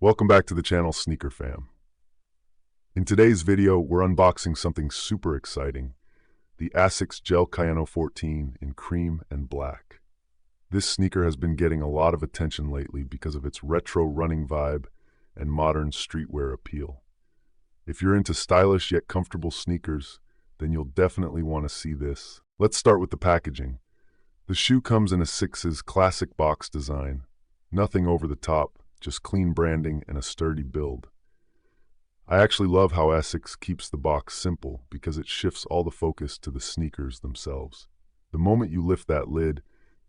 Welcome back to the channel, Sneaker Fam. In today's video, we're unboxing something super exciting, the Asics Gel Kayano 14 in cream and black. This sneaker has been getting a lot of attention lately because of its retro running vibe and modern streetwear appeal. If you're into stylish yet comfortable sneakers, then you'll definitely want to see this. Let's start with the packaging. The shoe comes in a Asics classic box design, nothing over the top, just clean branding and a sturdy build. I actually love how Asics keeps the box simple because it shifts all the focus to the sneakers themselves. The moment you lift that lid,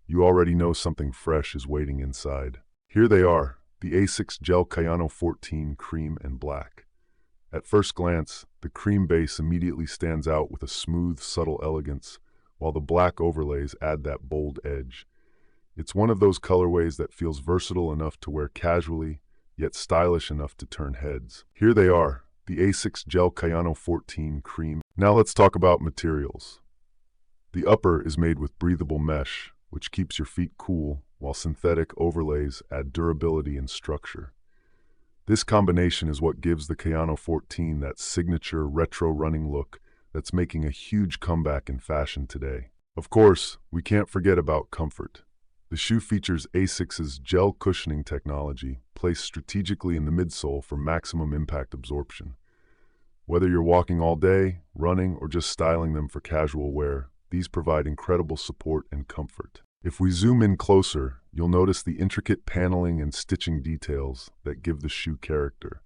you already know something fresh is waiting inside. Here they are, the Asics Gel Kayano 14 cream and black. At first glance, the cream base immediately stands out with a smooth, subtle elegance, while the black overlays add that bold edge. It's one of those colorways that feels versatile enough to wear casually, yet stylish enough to turn heads. Here they are, the Asics Gel Kayano 14 cream. Now let's talk about materials. The upper is made with breathable mesh, which keeps your feet cool, while synthetic overlays add durability and structure. This combination is what gives the Kayano 14 that signature retro running look that's making a huge comeback in fashion today. Of course, we can't forget about comfort. The shoe features Asics' gel cushioning technology, placed strategically in the midsole for maximum impact absorption. Whether you're walking all day, running, or just styling them for casual wear, these provide incredible support and comfort. If we zoom in closer, you'll notice the intricate paneling and stitching details that give the shoe character.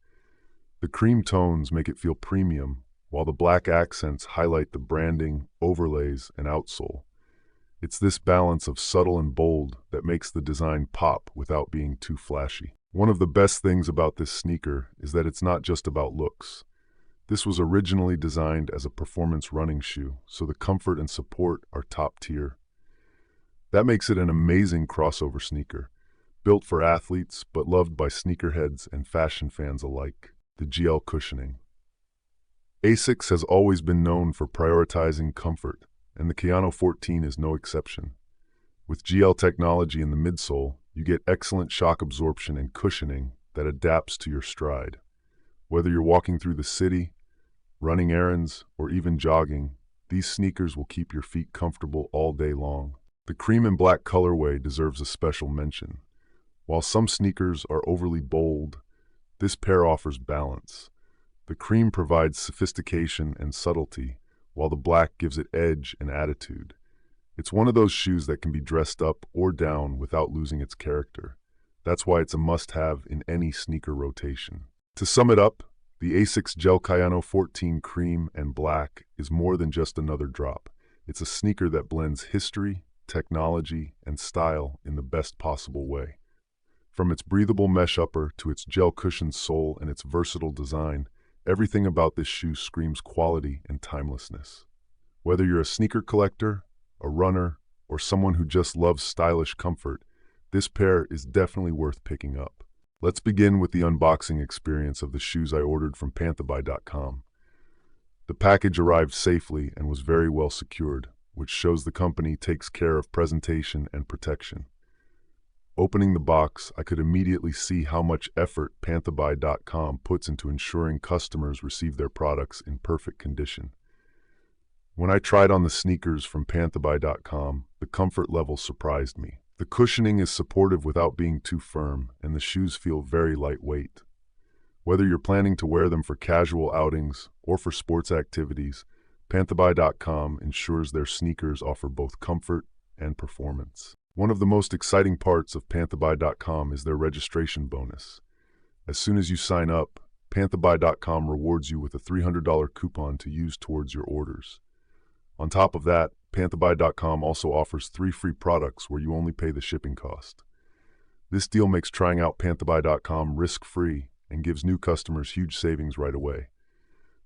The cream tones make it feel premium, while the black accents highlight the branding, overlays, and outsole. It's this balance of subtle and bold that makes the design pop without being too flashy. One of the best things about this sneaker is that it's not just about looks. This was originally designed as a performance running shoe, so the comfort and support are top tier. That makes it an amazing crossover sneaker, built for athletes but loved by sneakerheads and fashion fans alike. The gel cushioning. Asics has always been known for prioritizing comfort, and the Kayano 14 is no exception. With GL technology in the midsole, you get excellent shock absorption and cushioning that adapts to your stride. Whether you're walking through the city, running errands, or even jogging, these sneakers will keep your feet comfortable all day long. The cream and black colorway deserves a special mention. While some sneakers are overly bold, this pair offers balance. The cream provides sophistication and subtlety, while the black gives it edge and attitude. It's one of those shoes that can be dressed up or down without losing its character. That's why it's a must-have in any sneaker rotation. To sum it up, the Asics Gel Kayano 14 cream and black is more than just another drop. It's a sneaker that blends history, technology, and style in the best possible way. From its breathable mesh upper to its gel cushioned sole and its versatile design, everything about this shoe screams quality and timelessness. Whether you're a sneaker collector, a runner, or someone who just loves stylish comfort, this pair is definitely worth picking up. Let's begin with the unboxing experience of the shoes I ordered from PantherBuy.com. The package arrived safely and was very well secured, which shows the company takes care of presentation and protection. Opening the box, I could immediately see how much effort PantherBuy.com puts into ensuring customers receive their products in perfect condition. When I tried on the sneakers from PantherBuy.com, the comfort level surprised me. The cushioning is supportive without being too firm, and the shoes feel very lightweight. Whether you're planning to wear them for casual outings or for sports activities, PantherBuy.com ensures their sneakers offer both comfort and performance. One of the most exciting parts of PantherBuy.com is their registration bonus. As soon as you sign up, PantherBuy.com rewards you with a $300 coupon to use towards your orders. On top of that, PantherBuy.com also offers 3 free products where you only pay the shipping cost. This deal makes trying out PantherBuy.com risk-free and gives new customers huge savings right away.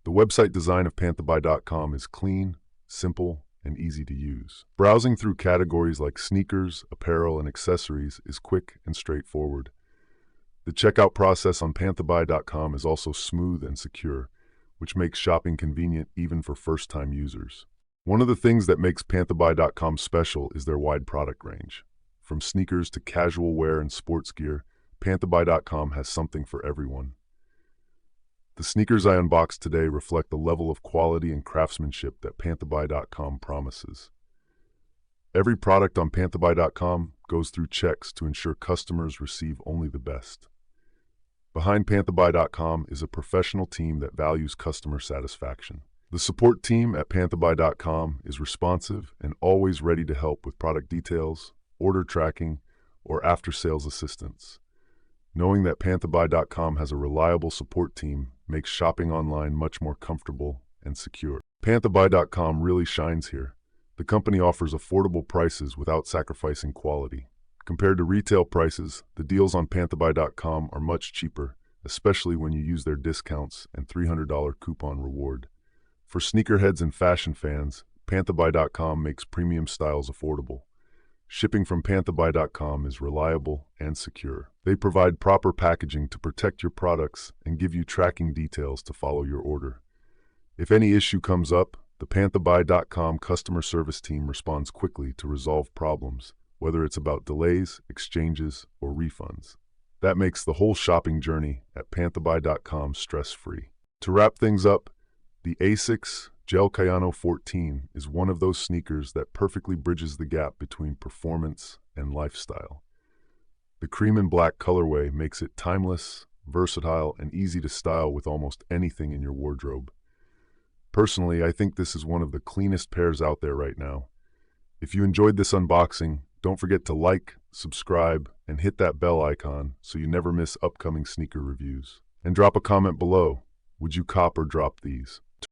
The website design of PantherBuy.com is clean, simple, and easy to use. Browsing through categories like sneakers, apparel, and accessories is quick and straightforward. The checkout process on PantherBuy.com is also smooth and secure, which makes shopping convenient even for first-time users. One of the things that makes PantherBuy.com special is their wide product range. From sneakers to casual wear and sports gear, PantherBuy.com has something for everyone. The sneakers I unboxed today reflect the level of quality and craftsmanship that PantherBuy.com promises. Every product on PantherBuy.com goes through checks to ensure customers receive only the best. Behind PantherBuy.com is a professional team that values customer satisfaction. The support team at PantherBuy.com is responsive and always ready to help with product details, order tracking, or after-sales assistance. Knowing that PantherBuy.com has a reliable support team makes shopping online much more comfortable and secure. PantherBuy.com really shines here. The company offers affordable prices without sacrificing quality. Compared to retail prices, the deals on PantherBuy.com are much cheaper, especially when you use their discounts and $300 coupon reward. For sneakerheads and fashion fans, PantherBuy.com makes premium styles affordable. Shipping from PantherBuy.com is reliable and secure. They provide proper packaging to protect your products and give you tracking details to follow your order. If any issue comes up, the PantherBuy.com customer service team responds quickly to resolve problems, whether it's about delays, exchanges, or refunds. That makes the whole shopping journey at PantherBuy.com stress-free. To wrap things up, the Asics Gel Kayano 14 is one of those sneakers that perfectly bridges the gap between performance and lifestyle. The cream and black colorway makes it timeless, versatile, and easy to style with almost anything in your wardrobe. Personally, I think this is one of the cleanest pairs out there right now. If you enjoyed this unboxing, don't forget to like, subscribe, and hit that bell icon so you never miss upcoming sneaker reviews. And drop a comment below. Would you cop or drop these?